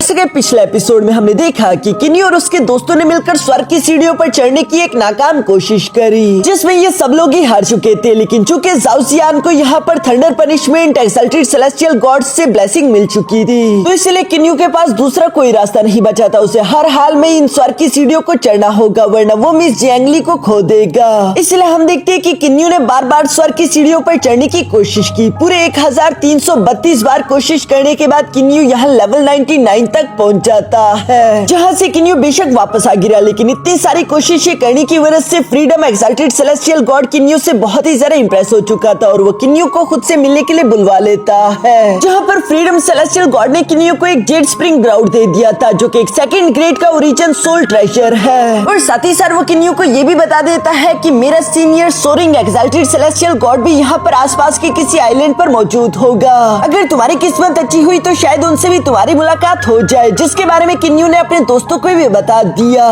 जैसे कि पिछले एपिसोड में हमने देखा कि किन्यू और उसके दोस्तों ने मिलकर स्वर्ग की सीढ़ियों पर चढ़ने की एक नाकाम कोशिश करी, जिसमें ये सब लोग ही हार चुके थे। लेकिन चूंकि ज़ाओजियान को यहाँ पर thunder punishment exalted celestial gods से ब्लेसिंग मिल चुकी थी, तो इसलिए किन्यू के पास दूसरा कोई रास्ता नहीं बचा था। उसे हर हाल में इन स्वर्ग की सीढ़ियों को चढ़ना होगा, वरना वो मिस जियांगली को खो देगा। इसलिए हम देखते हैं कि किन्यू ने बार बार स्वर्ग की सीढ़ियों पर चढ़ने की कोशिश की। पूरे 1332 बार कोशिश करने के बाद किन्यू यहाँ लेवल 99 तक पहुँच जाता है, जहाँ से किन्यू बेशक वापस आ गिरा, लेकिन इतनी सारी कोशिशें करने की वजह से फ्रीडम एक्सल्टेड सेलेस्टियल गॉड किन्यू से बहुत ही ज्यादा इंप्रेस हो चुका था और वो किन्यू को खुद से मिलने के लिए बुलवा लेता है। जहाँ पर फ्रीडम सेलेस्टियल गॉड ने किन्यू को एक जेड स्प्रिंग ग्राउंड दे दिया था, जो कि एक सेकंड ग्रेड का ओरिजिन सोल ट्रेजर है। और साथ ही साथ वो किन्यू को ये भी बता देता है कि मेरा senior soaring exalted celestial god भी यहाँ पर आसपास के किसी आइलैंड पर मौजूद होगा। अगर तुम्हारी किस्मत अच्छी हुई तो शायद उनसे भी तुम्हारी मुलाकात हो जाए, जिसके बारे में किन्यू ने अपने दोस्तों को भी बता दिया।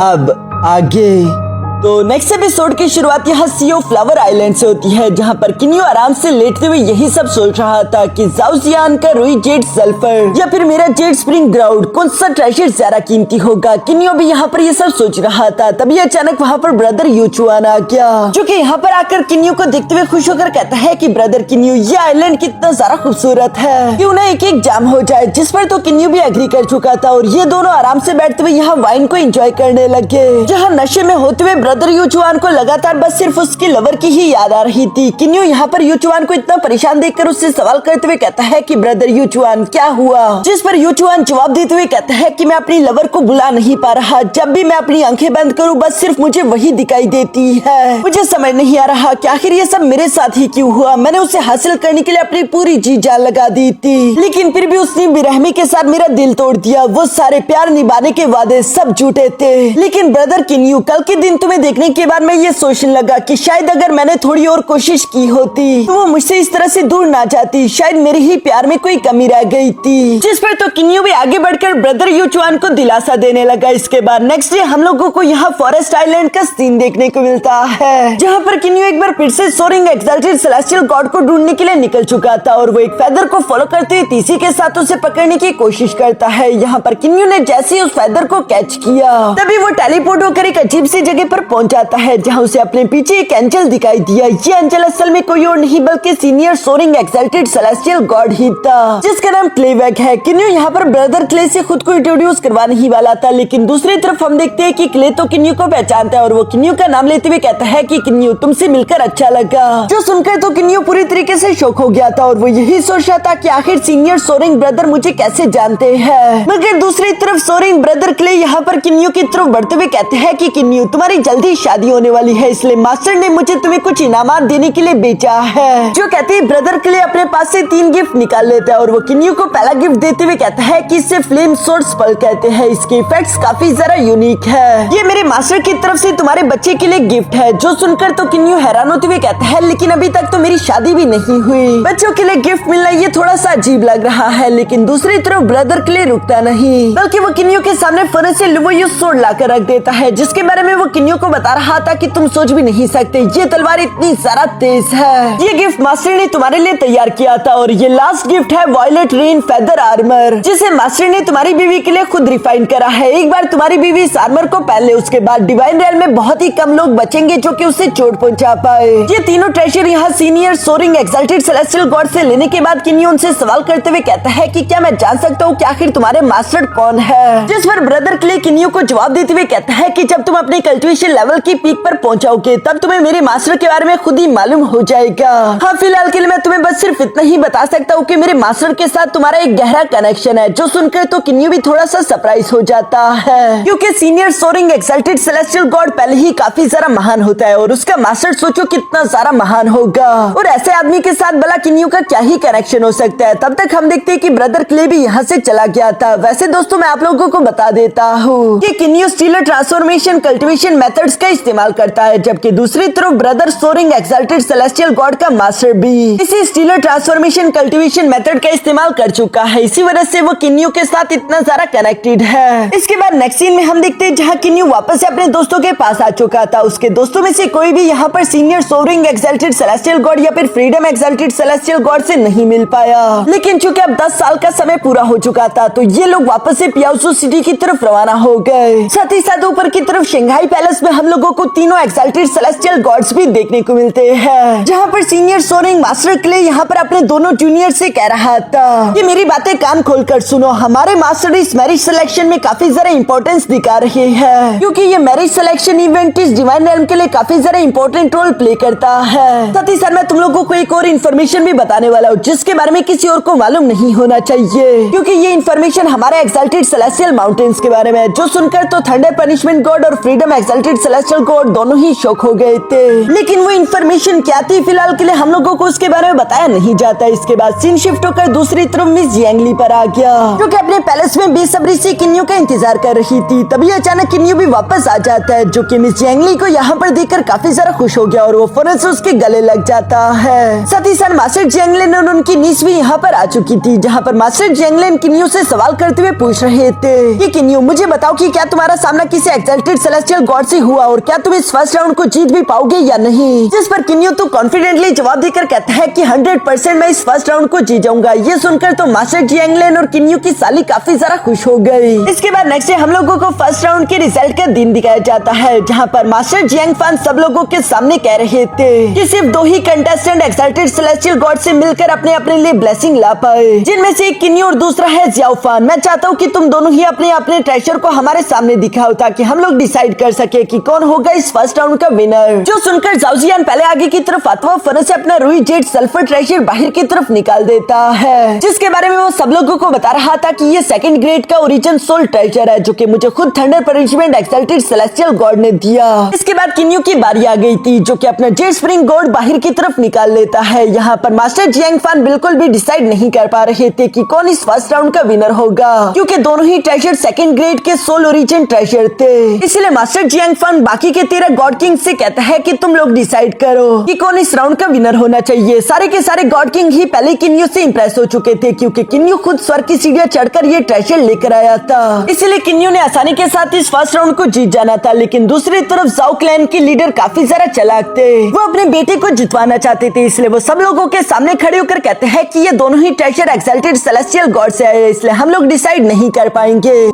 अब आगे तो नेक्स्ट एपिसोड की शुरुआत यहाँ सीओ फ्लावर आइलैंड से होती है, जहाँ पर किन्यू आराम से लेटते हुए यही सब सोच रहा था कि ज़ाओजियान का रुई जेड सल्फर या फिर मेरा जेड स्प्रिंग ग्राउंड कौन सा ट्रेजर ज्यादा कीमती होगा। किन्यू भी यहाँ पर ये सब सोच रहा था, तभी अचानक वहाँ पर ब्रदर यूचुआन आ गया, जो कि यहाँ पर आकर किन्यू को देखते हुए खुश होकर कहता है कि ब्रदर किन्यू, ये आइलैंड कितना ज्यादा खूबसूरत है, क्यों ना एक एग्जाम हो जाए। जिस पर तो किन्यू भी एग्री कर चुका था और ये दोनों आराम से बैठते हुए यहाँ वाइन को एंजॉय करने लगे, जहाँ नशे में होते हुए ब्रदर यूचुआन को लगातार बस सिर्फ उसकी लवर की ही याद आ रही थी। किन्यू यहाँ पर यूचुआन को इतना परेशान देखकर उससे सवाल करते हुए कहता है कि ब्रदर यूचुआन क्या हुआ, जिस पर यूचुआन जवाब देते हुए कहता है कि मैं अपनी लवर को बुला नहीं पा रहा, जब भी मैं अपनी आंखें बंद करूँ बस सिर्फ मुझे वही दिखाई देती है। मुझे समझ नहीं आ रहा कि आखिर ये सब मेरे साथ ही क्यों हुआ। मैंने उसे हासिल करने के लिए अपनी पूरी जी जान लगा दी थी, लेकिन फिर भी उसने बेरहमी के साथ मेरा दिल तोड़ दिया। वो सारे प्यार निभाने के वादे सब झूठे थे। लेकिन ब्रदर किन्यू, कल के दिन तुम्हें देखने के बाद मैं ये सोचने लगा कि शायद अगर मैंने थोड़ी और कोशिश की होती तो वो मुझसे इस तरह से दूर ना जाती, शायद मेरे ही प्यार में कोई कमी रह गई थी। जिस पर तो किन्यू भी आगे बढ़कर ब्रदर यूचुआन को दिलासा देने लगा। इसके बाद नेक्स्ट डे हम लोगों को यहाँ फॉरेस्ट आइलैंड का सीन देखने को मिलता है, जहाँ पर किन्यू एक बार फिर से सोरिंग एक्सल्टेड सेलेस्टियल गॉड को ढूंढने के लिए निकल चुका था और वो एक फेदर को फॉलो करते हुए तीसी के साथ उसे पकड़ने की कोशिश करता है। यहाँ पर किन्यू ने जैसे ही उस फेदर को कैच किया, तभी वो टेलीपोर्ट होकर एक अजीब सी जगह पर पहुंच जाता है, जहाँ उसे अपने पीछे एक एंजल दिखाई दिया। ये एंजल असल में कोई और नहीं बल्कि senior soaring exalted celestial god ही था, जिसका नाम क्लेवेक है। किन्यू यहाँ पर ब्रदर क्ले से खुद को इंट्रोड्यूस करवाने ही वाला था, लेकिन दूसरी तरफ हम देखते हैं कि क्ले तो किन्यू को पहचानता है और वो किन्यू का नाम लेते हुए कहता है कि किन्यू, तुमसे मिलकर अच्छा लगा। जो सुनकर तो किन्यू पूरी तरीके से शॉक हो गया था और वो यही सोच रहा था कि आखिर सीनियर सोरिंग ब्रदर मुझे कैसे जानते हैं। मगर दूसरी तरफ सोरिंग ब्रदर क्ले यहाँ पर किन्यू की तरफ बढ़ते हुए कहते हैं कि किन्यू, तुम्हारी जल्दी शादी होने वाली है, इसलिए मास्टर ने मुझे तुम्हें कुछ इनामात देने के लिए बेचा है। जो कहते हैं ब्रदर के लिए अपने पास से 3 गिफ्ट निकाल लेता है और वो किन्यू को पहला गिफ्ट देते हुए कहता है कि इसे फ्लेम सोर्ड स्पल कहते हैं, इसके इफेक्ट्स काफी ज्यादा यूनिक है, ये मेरे मास्टर की तरफ से तुम्हारे बच्चे के लिए गिफ्ट है। जो सुनकर तो किन्यू हैरान होते हुए कहता है, लेकिन अभी तक तो मेरी शादी भी नहीं हुई, बच्चों के लिए गिफ्ट मिलना ये थोड़ा सा अजीब लग रहा है। लेकिन दूसरी तरफ ब्रदर के लिए रुकता नहीं, बल्कि वो किन्यू के सामने फर्नेस से लुवोयुस सोर्ड लाकर रख देता है, जिसके बारे में वो किन्यू को बता रहा था कि तुम सोच भी नहीं सकते, ये तलवार इतनी ज्यादा तेज है। ये गिफ्ट मास्टर ने तुम्हारे लिए तैयार किया था और ये लास्ट गिफ्ट है वॉयलेट रेन फेदर आर्मर, जिसे मास्टर ने तुम्हारी बीवी के लिए खुद रिफाइन करा है। एक बार तुम्हारी बीवी इस आर्मर को पहन ले, उसके बाद डिवाइन रेल में बहुत ही कम लोग बचेंगे जो कि उससे चोट पहुंचा पाए। ये तीनों ट्रेजर यहाँ senior soaring exalted celestial god से लेने के बाद किन्यू उनसे सवाल करते हुए कहता है कि क्या मैं जान सकता हूँ कि आखिर तुम्हारे मास्टर कौन है। जिस पर ब्रदर क्ले किन्यू को जवाब देते हुए कहता है कि जब तुम अपने कल्टिवेशन लेवल की पीक पर पहुंचाओगे तब तुम्हें मेरे मास्टर के बारे में खुद ही मालूम हो जाएगा। हाँ, फिलहाल के लिए मैं तुम्हें बस सिर्फ इतना ही बता सकता हूँ कि मेरे मास्टर के साथ तुम्हारा एक गहरा कनेक्शन है। जो सुनकर तो किन्यू भी थोड़ा सा सरप्राइज हो जाता है, क्योंकि senior soaring exalted celestial god पहले ही काफी ज्यादा महान होता है और उसका मास्टर सोचो कितना ज्यादा महान होगा, और ऐसे आदमी के साथ भला किन्यू का क्या ही कनेक्शन हो सकता है। तब तक हम देखते हैं कि ब्रदर क्ले भी यहाँ से चला गया था। वैसे दोस्तों, मैं आप लोगों को बता देता हूँ कि किन्यू stellar transformation cultivation method methods का इस्तेमाल करता है, जबकि दूसरी तरफ brother soaring exalted celestial god का मास्टर भी इसी स्टीलर ट्रांसफॉर्मेशन कल्टीवेशन मेथड का इस्तेमाल कर चुका है। इसी वजह से वो किन्यू के साथ इतना ज्यादा कनेक्टेड है। इसके बाद नेक्स्ट सीन में हम देखते हैं जहाँ किन्यू वापस से अपने दोस्तों के पास आ चुका था। उसके दोस्तों में से कोई भी यहाँ पर senior soaring exalted celestial god या फिर फ्रीडम एक्सल्टेड सेलेस्टियल गॉड से नहीं मिल पाया। लेकिन चूंकि अब 10 साल का समय पूरा हो चुका था तो ये लोग वापस से पियाओसो सिटी की तरफ रवाना हो गए। साथ ही साथ ऊपर की तरफ शंघाई पैलेस में हम लोगों को तीनों एक्सल्टेड सेलेस्टियल गॉड्स भी देखने को मिलते हैं, जहाँ पर सीनियर सोरिंग मास्टर क्ले यहाँ पर अपने दोनों जूनियर से कह रहा था कि मेरी बातें कान खोलकर सुनो, हमारे मास्टर इस मैरिज सिलेक्शन में काफी ज्यादा इंपॉर्टेंस दिखा रहे हैं, क्योंकि ये मैरिज सिलेक्शन इवेंट इस डिवाइन रेल्म के लिए काफी ज्यादा इंपॉर्टेंट रोल प्ले करता है। साथ ही साथ मैं तुम लोगों को एक और इन्फॉर्मेशन भी बताने वाला हूँ जिसके बारे में किसी और को मालूम नहीं होना चाहिए, क्योंकि ये इन्फॉर्मेशन हमारे एक्सल्टेड सेलेस्टियल माउंटेन्स के बारे में, जो सुनकर तो थंडर पनिशमेंट गॉड और फ्रीडम एक्सल्टेड सेलेस्टियल गॉड दोनों ही शॉक हो गए थे। लेकिन वो इन्फॉर्मेशन क्या थी फिलहाल के लिए हम लोगों को उसके बारे में बताया नहीं जाता। इसके बाद सीन शिफ्ट होकर दूसरी तरफ मिस यांगली पर आ गया, जो कि अपने पैलेस में बेसब्री से किन्यू का इंतजार कर रही थी। तभी अचानक किन्यू भी वापस आ जाता है, जो कि मिस यांगली को यहाँ पर देखकर काफी ज्यादा खुश हो गया और वो फौरन से उसके गले लग जाता है। साथ ही साथ मास्टर जैंगलिन और उनकी नीस भी यहाँ पर आ चुकी थी, जहाँ पर मास्टर जैंगलिन किन्यू से सवाल करते हुए पूछ रहे थे कि किन्यू मुझे बताओ कि क्या तुम्हारा सामना किसी एक्सल्टेड सेलेस्टियल गॉड से हुआ और क्या तुम इस फर्स्ट राउंड को जीत भी पाओगे या नहीं। जिस पर किन्यू तो कॉन्फिडेंटली जवाब देकर कहता है कि 100% मैं इस फर्स्ट राउंड को जीत जाऊंगा। ये सुनकर तो मास्टर जैंगलिन और किन्यू की साली काफी ज्यादा खुश हो गई। इसके बाद नेक्स्ट डे हम लोगों को फर्स्ट राउंड के रिजल्ट का दिन दिखाया जाता है, जहाँ पर मास्टर जियांग फान सब लोगों के सामने कह रहे थे कि सिर्फ 2 ही कंटेस्टेंट एक्सल्टेड सेलेस्टियल गॉड से मिलकर अपने लिए ब्लेसिंग ला पाए, जिनमें से एक किन्यू और दूसरा है जियाओ फान। मैं चाहता हूँ कि तुम दोनों ही अपने ट्रेजर को हमारे सामने दिखाओ ताकि हम लोग डिसाइड कर सके कि कौन होगा इस फर्स्ट राउंड का विनर। जो सुनकर जाओजियान पहले आगे की तरफ अथवा फन से अपना रुई जेड सल्फर ट्रेजर बाहर की तरफ निकाल देता है, जिसके बारे में वो सब लोगों को बता रहा था कि ये सेकंड ग्रेड का ओरिजिन सोल ट्रेजर है, जो कि मुझे खुद thunder punishment exalted celestial God ने दिया। इसके बाद किन्यू की बारी आ गई थी, जो कि अपना जेड स्प्रिंग गॉड बाहर की तरफ निकाल लेता है। यहाँ पर मास्टर जियांग फान बिल्कुल भी डिसाइड नहीं कर पा रहे थे कि कौन इस फर्स्ट राउंड का विनर होगा, क्योंकि दोनों ही ट्रेजर सेकंड ग्रेड के सोल ओरिजिन ट्रेजर थे। इसलिए मास्टर जियांग फान बाकी के 13 गॉड किंग से कहता है कि तुम लोग डिसाइड करो कि कौन इस राउंड का विनर होना चाहिए। सारे के सारे गॉड किंग ही पहले किन्यू से इंप्रेस हो चुके थे, क्योंकि किन्यू खुद स्वर्ग की सीढ़ियां चढ़कर ये ट्रेजर लेकर आया था। इसलिए किन्यू ने आसानी के साथ इस फर्स्ट राउंड को जीत जाना था। लेकिन दूसरी तरफ जाओ क्लैन के लीडर काफी ज्यादा चालाक थे, वो अपने बेटे को जितवाना चाहते थे। इसलिए वो सब लोगों के सामने खड़े होकर कहते हैं कि ये दोनों ही ट्रेजर एक्सल्टेड सेलेस्टियल गॉड से आए, इसलिए हम लोग डिसाइड नहीं कर पाएंगे।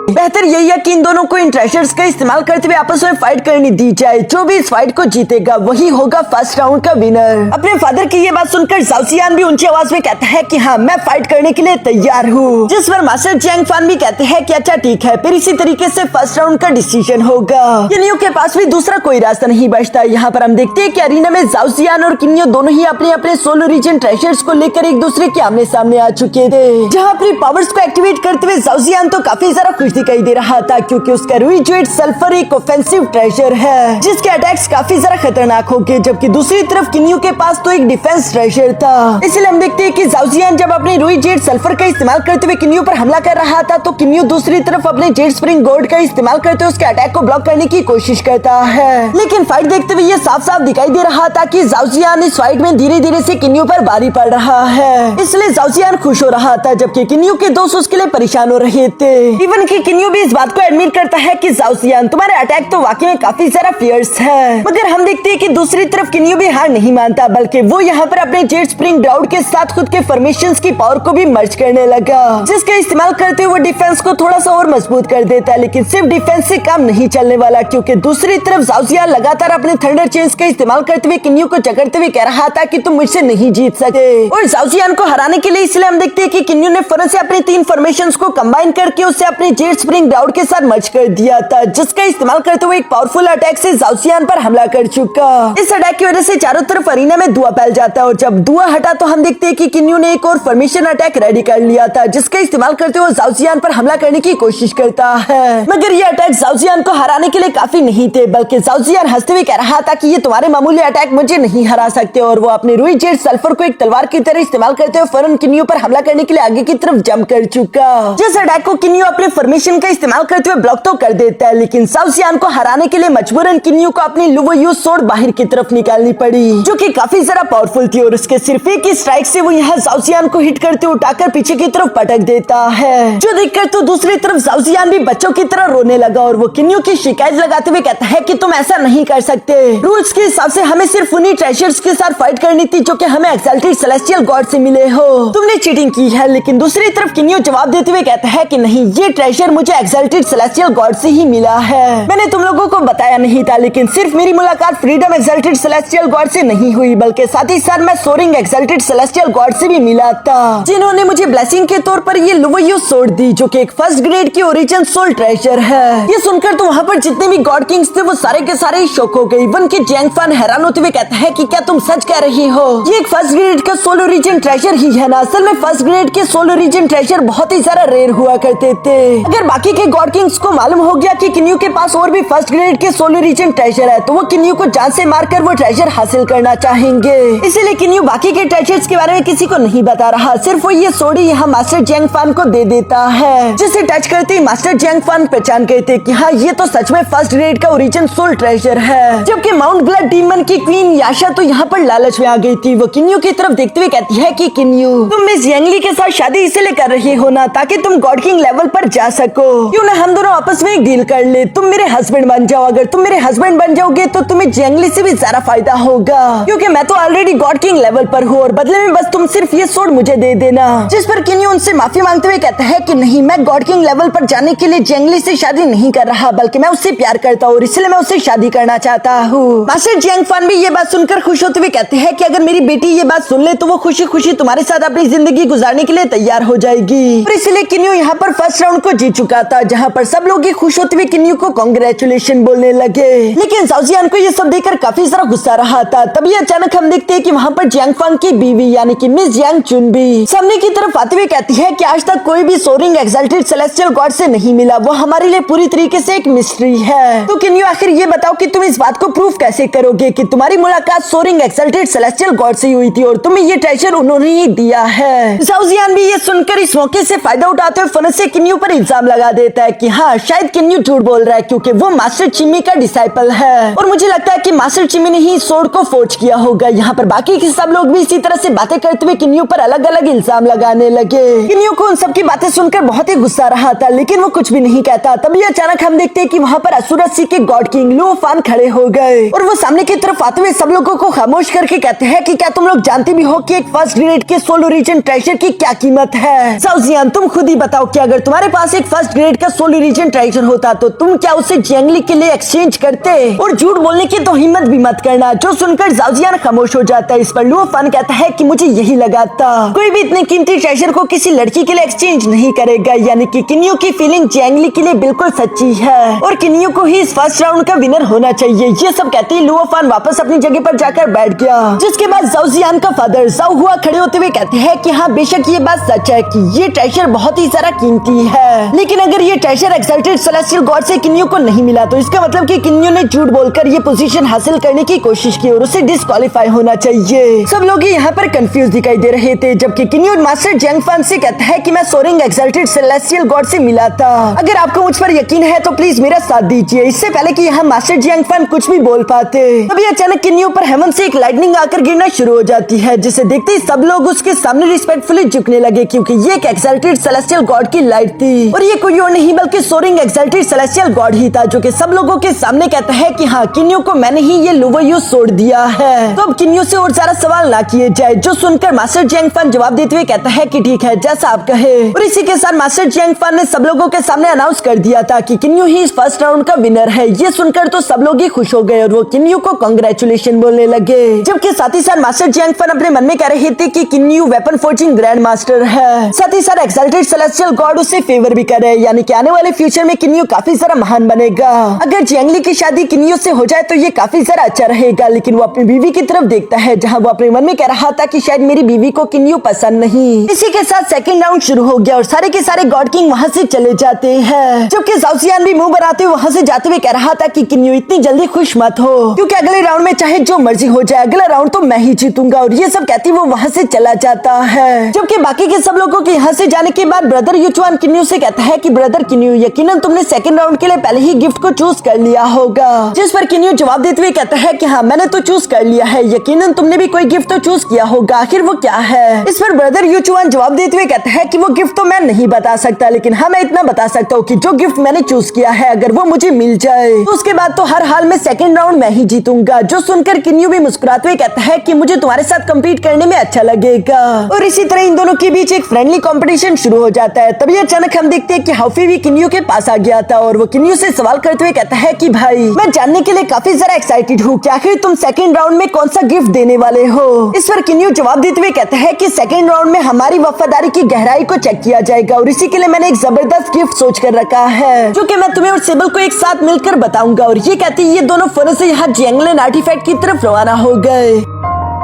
बेहतर यही है कि इन दोनों को इन ट्रेजर्स का इस्तेमाल करते हुए आपस में फाइट करनी दी जाए। जो भी इस फाइट को जीतेगा वही होगा फर्स्ट राउंड का विनर। अपने फादर की ये बात सुनकर जाओसियान भी ऊंची आवाज में कहता है कि हाँ मैं फाइट करने के लिए तैयार हूँ, जिस पर मास्टर जियांग फान भी कहते हैं कि अच्छा ठीक है, फिर इसी तरीके से फर्स्ट राउंड का डिसीजन होगा। किन्यू के पास भी दूसरा कोई रास्ता नहीं बचता। यहाँ पर हम देखते हैं कि अरीना में जाओसियान और किन्यू दोनों ही अपने सोलो रीजन ट्रेजर्स को लेकर एक दूसरे के आमने सामने आ चुके थे, जहाँ अपनी पावर्स को एक्टिवेट करते हुए जाओसियान तो काफी ज्यादा खुश दिखाई दे रहा था, क्योंकि उसका रुई जेड सल्फर एक ऑफेंसिव ट्रेजर है जिसके अटैक्स काफी ज्यादा खतरनाक होंगे, जबकि दूसरी तरफ किन्यू के पास तो एक डिफेंस ट्रेजर था। इसलिए हम देखते हैं कि जाओजियान जब अपने रुई जेड सल्फर का इस्तेमाल करते हुए किन्यू पर हमला कर रहा था, तो किन्यू दूसरी तरफ अपने जेड स्प्रिंग गॉड का इस्तेमाल करते हुए उसके अटैक को ब्लॉक करने की कोशिश करता है। लेकिन फाइट देखते हुए ये साफ साफ दिखाई दे रहा था कि जाओजियान इस फाइट में धीरे धीरे से किन्यू पर भारी पड़ रहा है। इसलिए जाओजियान खुश हो रहा था, जबकि किन्यू के दोस्त उसके लिए परेशान हो रहे थे। इवन की किन्यू भी इस बात को एडमिट करता है कि जाओसियान तुम्हारे अटैक तो वाकई में काफी ज्यादा फियर्स है। मगर हम देखते हैं कि दूसरी तरफ किन्यू भी हार नहीं मानता, बल्कि वो यहाँ पर अपने जेड स्प्रिंग ड्राउड के साथ खुद के फॉर्मेशंस की पावर को भी मर्ज करने लगा, जिसका इस्तेमाल करते हुए डिफेंस को थोड़ा सा और मजबूत कर देता है। लेकिन सिर्फ डिफेंस से काम नहीं चलने वाला, क्योंकि दूसरी तरफ जाओसियान लगातार अपने थंडर चेंज का इस्तेमाल करते हुए किन्यू को जकड़ते हुए कह रहा था कि तुम मुझसे नहीं जीत सकते। और जाओसियान को हराने के लिए इसलिए हम देखते हैं कि किन्यू ने फौरन से अपने 3 फॉर्मेशंस को कंबाइन करके उसे अपने जेड स्प्रिंग ड्राउड के साथ मर्ज कर दिया था, जिसका इस्तेमाल करते हुए एक पावरफुल अटैक से जाओसियान पर हमला कर चुका। इस अटैक की वजह से चारों तरफ अरीना में धुआं फैल जाता है, और जब धुआं हटा तो हम देखते हैं कि किन्यू ने एक और फॉर्मेशन अटैक रेडी कर लिया था, जिसका इस्तेमाल करते हुए जाओसियान पर हमला करने की कोशिश करता है। मगर ये अटैक जाओसियान को हराने के लिए काफी नहीं थे, बल्कि जाओसियान हंसते हुए कह रहा था कि ये तुम्हारे मामूली अटैक मुझे नहीं हरा सकते। और वो अपने रुई जेड सल्फर को एक तलवार की तरह इस्तेमाल करते हुए फौरन किन्यू पर हमला करने के लिए आगे की तरफ जंप कर चुका। जिस अटैक को किन्यू अपने फॉर्मेशन कंडीशन का इस्तेमाल करते हुए ब्लॉक तो कर देता है, लेकिन साउसियान को हराने के लिए मजबूरन किन्यू को अपनी लुवोयू सोर्ड बाहर की तरफ निकालनी पड़ी, जो कि काफी ज्यादा पावरफुल थी और उसके सिर्फ एक ही स्ट्राइक से वो यहाँ साउसियान को हिट करते उठाकर पीछे की तरफ पटक देता है, जो देखकर तो दूसरी तरफ साउसियान भी बच्चों की तरह रोने लगा और वो किन्यू की शिकायत लगाते हुए कहता है कि तुम ऐसा नहीं कर सकते, रूल्स के हिसाब से हमें सिर्फ उन्हीं ट्रेशर्स के साथ फाइट करनी थी जो कि हमें एक्सल्टेड सेलेस्टियल गॉड से मिले हो, तुमने चीटिंग की है। लेकिन दूसरी तरफ किन्यू जवाब देते हुए कहता है कि नहीं, ये ट्रेशर मुझे एक्सल्टेड सेलेस्टियल गॉड से ही मिला है, मैंने तुम लोगों को बताया नहीं था, लेकिन सिर्फ मेरी मुलाकात फ्रीडम एक्सल्टेड सेलेस्टियल गॉड से नहीं हुई, बल्कि साथ ही साथ मैं सोरिंग एक्सल्टेड सेलेस्टियल गॉड से भी मिला था, जिन्होंने मुझे ब्लेसिंग के तौर पर ये लुवोयू सोर्ड दी, जो कि एक फर्स्ट ग्रेड की ओरिजिन सोल ट्रेशर है। ये सुनकर तो वहाँ पर जितने भी गॉड किंग्स थे वो सारे के सारे शॉक हो गए। इवन की जैंग फान हैरान होते हुए कहता है कि क्या तुम सच कह रही हो, ये एक फर्स्ट ग्रेड का सोल ओरिजिन ट्रेशर ही है ना? असल में फर्स्ट ग्रेड के सोल ओरिजिन ट्रेशर बहुत ही ज्यादा रेयर हुआ करते थे। अगर बाकी के गॉड किंग्स को मालूम हो गया कि किन्यू के पास और भी फर्स्ट ग्रेड के सोल ओरिजिन ट्रेशर है, तो वो किन्यू को जान से मारकर वो ट्रेशर हासिल करना चाहेंगे। इसीलिए किन्यू बाकी के ट्रेशर्स के बारे में किसी को नहीं बता रहा, सिर्फ वो ये सोडी यहाँ मास्टर जैंग फान को दे देता है, जिसे टच करते ही मास्टर जैंग फान पहचान गए थे कि हाँ, ये तो सच में फर्स्ट ग्रेड का ओरिजिन सोल ट्रेशर है। जबकि माउंट ब्लड डीमन की क्वीन याशा तो यहाँ पर लालच में आ गई थी। वो किन्यू की तरफ देखते हुए कहती है कि किन्यू, तुम मिस यंगली के साथ शादी इसलिए कर रही हो ना ताकि तुम गॉड किंग लेवल पर जा सको, क्यों ना हम दोनों आपस में एक डील कर ले, तुम मेरे हस्बैंड बन जाओ। अगर तुम मेरे हस्बैंड बन जाओगे तो तुम्हें यंगली से भी ज्यादा फायदा होगा, क्योंकि मैं तो ऑलरेडी गॉड किंग लेवल पर हूँ और बदले में बस तुम सिर्फ ये सोड मुझे दे देना। जिस पर किन्यू उनसे माफी मांगते हुए कहता है कि नहीं, मैं गॉड किंग लेवल पर जाने के लिए जेंगली से शादी नहीं कर रहा, बल्कि मैं उससे प्यार करता हूँ और इसलिए मैं उससे शादी करना चाहता हूँ। मास्टर जैंग फान भी ये बात सुनकर खुश होते हुए कहते हैं कि अगर मेरी बेटी ये बात सुन ले तो वो खुशी खुशी तुम्हारे साथ अपनी जिंदगी गुजारने के लिए तैयार हो जाएगी। और इसलिए किन्यू यहाँ पर फर्स्ट राउंड को जीत चुका था, जहाँ पर सब लोग खुश होते हुए किन्यू को कांग्रेचुलेशन बोलने लगे। लेकिन साउसियान को ये सब देखकर काफी सारा गुस्सा रहा था। तभी अचानक हम देखते हैं कि वहाँ पर जैंग फान की बीवी यानी कि मिस जैंग चुन भी सामने की तरफ आते हुए कहती है कि आज तक कोई भी सोरिंग एक्सल्टेड सेलेस्टियल गॉड से नहीं मिला, वो हमारे लिए पूरी तरीके से एक मिस्ट्री है। तो किन्यू आखिर ये बताओ कि तुम इस बात को प्रूफ कैसे करोगे कि तुम्हारी मुलाकात सोरिंग एक्सल्टेड सेलेस्टियल गॉड से हुई थी और तुम्हें ये ट्रेजर उन्होंने ही दिया है। साउसियान भी ये सुनकर इस मौके से फायदा उठाते हुए फन से किन्यू पर इल्जाम लगा देता है कि हाँ, शायद किन्यू झूठ बोल रहा है क्योंकि वो मास्टर चिमी का डिसाइपल है और मुझे लगता है कि मास्टर चिमी ने ही सोर्ड को फोर्ज किया होगा। यहाँ पर बाकी के सब लोग भी इसी तरह से बातें करते हुए किन्यू पर अलग अलग इल्जाम लगाने लगे। किन्यू को उन सबकी बातें सुनकर बहुत ही गुस्सा रहा था, लेकिन वो कुछ भी नहीं कहता। तभी अचानक हम देखते हैं कि वहाँ पर असुरसी के गॉड किंग लुओ फान खड़े हो गए और वो सामने की तरफ आते हुए सब लोगों को खामोश करके कहते हैं कि क्या तुम लोग जानते भी हो कि एक फर्स्ट ग्रेड के सोल ओरिजिन ट्रेजर की क्या कीमत है? साउसियान, तुम खुद ही बताओ कि अगर तुम्हारे पास एक फर्स्ट ग्रेड का सोल ओरिजिन ट्रेजर होता तो तुम क्या उसे जेंगली के लिए एक्सचेंज करते? और झूठ बोलने की तो हिम्मत भी मत करना। जो सुनकर साउसियान खामोश हो जाता है। इस पर लुओ फान कहता है कि मुझे यही लगा था, कोई भी इतने कीमती ट्रेजर को किसी लड़की के लिए एक्सचेंज नहीं करेगा। यानी कि किन्यू की फीलिंग जेंगली के लिए बिल्कुल सच्ची है और किन्यू को ही इस फर्स्ट राउंड का विनर होना चाहिए। ये सब कहते ही लुओ फान वापस अपनी जगह पर जाकर बैठ गया, जिसके बाद साउसियान का फादर जाओ हुआ खड़े होते हुए कहते हैं कि हाँ, बेशक ये बात सच है कि ये ट्रेजर बहुत ही सारा कीमती है, लेकिन अगर ये ट्रेजर एक्सल्टेड सेलेस्टियल गॉड से किन्यू को नहीं मिला तो इसका मतलब कि किन्यू ने झूठ बोलकर ये पोजीशन हासिल करने की कोशिश की और उसे डिस्क्वालीफाई होना चाहिए। सब लोग यहाँ पर कंफ्यूज दिखाई दे रहे थे, जबकि किन्यू मास्टर जैंग फान से कहता है कि मैं सोरिंग एक्सल्टेड सेलेस्टियल गॉड से मिला था। अगर आपको मुझ पर यकीन है तो प्लीज मेरा साथ दीजिए। इससे पहले कि यहाँ मास्टर जैंग फान कुछ भी बोल पाते, तभी अचानक किन्यू पर हेवन से एक लाइटनिंग आकर गिरना शुरू हो जाती है, जिसे देखते ही सब लोग उसके सामने रिस्पेक्टफुली झुकने लगे, क्योंकि ये एक एक्सल्टेड सेलेस्टियल गॉड की लाइट थी और ये कोई और नहीं बल्कि सोरिंग एक्सल्टेड सेलेस्टियल गॉड ही था, जो कि सब लोगों के सामने कहता है कि हाँ, किन्यू को मैंने ही ये लुवोयू सोड दिया है। तो अब किन्यू से और ज्यादा सवाल ना किए जाए। जो सुनकर मास्टर जैंग फान जवाब देते हुए कहता है कि ठीक है, जैसा आप कहे। और इसी के साथ मास्टर जैंग फान ने सब लोगों के सामने अनाउंस कर दिया था कि किन्यू ही इस फर्स्ट राउंड का विनर है। ये सुनकर तो सब लोग ही खुश हो गए और वो किन्यू को कांग्रेचुलेशन बोलने लगे, जबकि साथ ही साथ मास्टर जैंग फान अपने मन में कह रहे थे कि किन्यू वेपन फोर्जिंग ग्रैंड मास्टर है। साथ ही साथ एक्सल्टेड सेलेस्टियल गॉड उसे फेवर भी कर रहे हैं, यानी कि आने वाले फ्यूचर में किन्यू काफी सारा महान बनेगा। अगर जेंगली की शादी किन्यू से हो जाए तो ये काफी सारा अच्छा रहेगा। लेकिन वो अपनी बीवी की तरफ देखता है, जहाँ वो अपने मन में कह रहा था कि शायद मेरी बीवी को किन्यू पसंद नहीं। इसी के साथ सेकंड राउंड शुरू हो गया और सारे के सारे गॉड किंग वहाँ से चले जाते हैं, जबकि साउसियान भी मुंह बनाते हुए वहाँ से जाते हुए कह रहा था कि किन्यू इतनी जल्दी खुश मत हो, क्योंकि अगले राउंड में चाहे जो मर्जी हो जाए, अगला राउंड तो मैं ही जीतूंगा। और ये सब कहती वो वहाँ से चला जाता है, जबकि बाकी के सब लोगों के यहाँ से जाने के बाद ब्रदर युचुआन किन्यू से कहता है है कि ब्रदर किन्यू, यकीनन तुमने सेकंड राउंड के लिए पहले ही गिफ्ट को चूज कर लिया होगा। जिस पर किन्यू जवाब देते हुए कहता है कि हाँ, मैंने तो चूज कर लिया है, यकीनन तुमने भी कोई गिफ्ट तो चूज किया होगा, आखिर वो क्या है? इस पर ब्रदर यूचुआन जवाब देते हुए कहता है कि वो गिफ्ट तो मैं नहीं बता सकता, लेकिन हाँ, मैं इतना बता सकता हूँ कि जो गिफ्ट मैंने चूज किया है अगर वो मुझे मिल जाए तो उसके बाद तो हर हाल में सेकंड राउंड मैं ही जीतूंगा। जो सुनकर किन्यू भी मुस्कुराते हुए कहता है कि मुझे तुम्हारे साथ कम्पीट करने में अच्छा लगेगा। और इसी तरह इन दोनों के बीच एक फ्रेंडली कंपटीशन शुरू हो जाता है। तभी अचानक हम देखते हैं कि हाफी भी किन्यू के पास आ गया था और वो किन्यू से सवाल करते हुए कहता है कि भाई, मैं जानने के लिए काफी ज्यादा एक्साइटेड हूँ कि आखिर तुम सेकंड राउंड में कौन सा गिफ्ट देने वाले हो। इस पर किन्यू जवाब देते हुए कहता है कि सेकंड राउंड में हमारी वफादारी की गहराई को चेक किया जाएगा और इसी के लिए मैंने एक जबरदस्त गिफ्ट सोच कर रखा है जो कि मैं तुम्हें और सिबल को एक साथ मिलकर बताऊंगा। और ये कहते ये दोनों फौरन से यहाँ जियांगलिन आर्टिफैक्ट की तरफ रवाना हो गए।